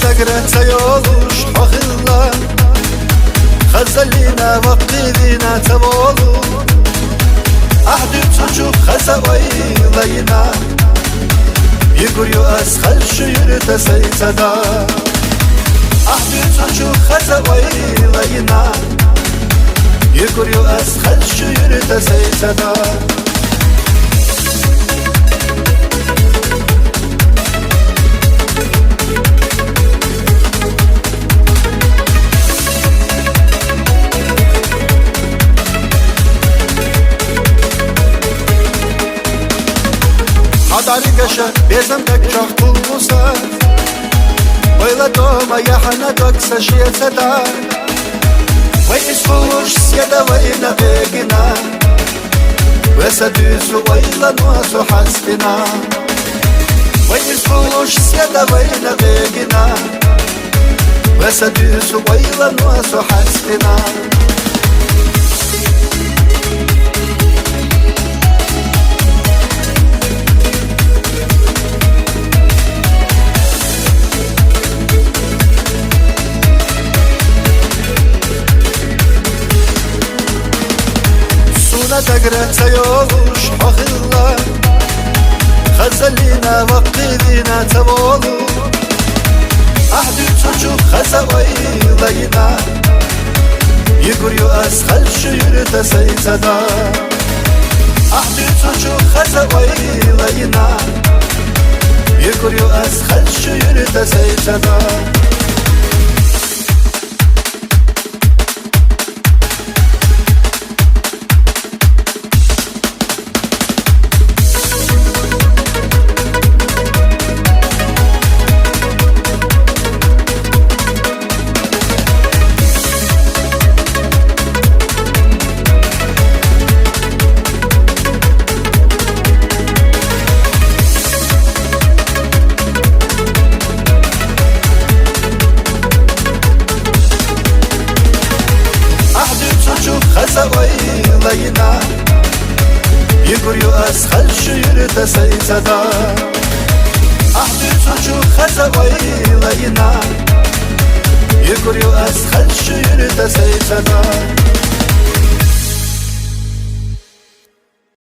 تقرأت يولوش حخلا خزلينا وقيدينا تبولو أحدي تشوف خزويلينا يقولوا أسخل شير تسيتدا أحدي تشوف خزويلينا يقولوا أسخل شير تسيتدا حضاري قشة بيزمتك شخطو الموسى ويلا دوما يا حنادك سشية سدا ويسفوش سيدا وينا بيقنا ويسدوسو ويلا نواسو حسبنا ويسفوش سيدا وينا بيقنا ويسدوسو ويلا نواسو حسبنا تقرأت يولوش حخلا خزلينا وقيدينا تبولو أحدي تشوف خزويلينا يقولوا أسخل شير تسيتدا أحدي تشوف خزويلينا يقولوا أسخل شير تسيتدا خزويلينا يقولوا أسخل شير تسيتدا أحدي تشوف خزويلينا يقولوا أسخل شير تسيتدا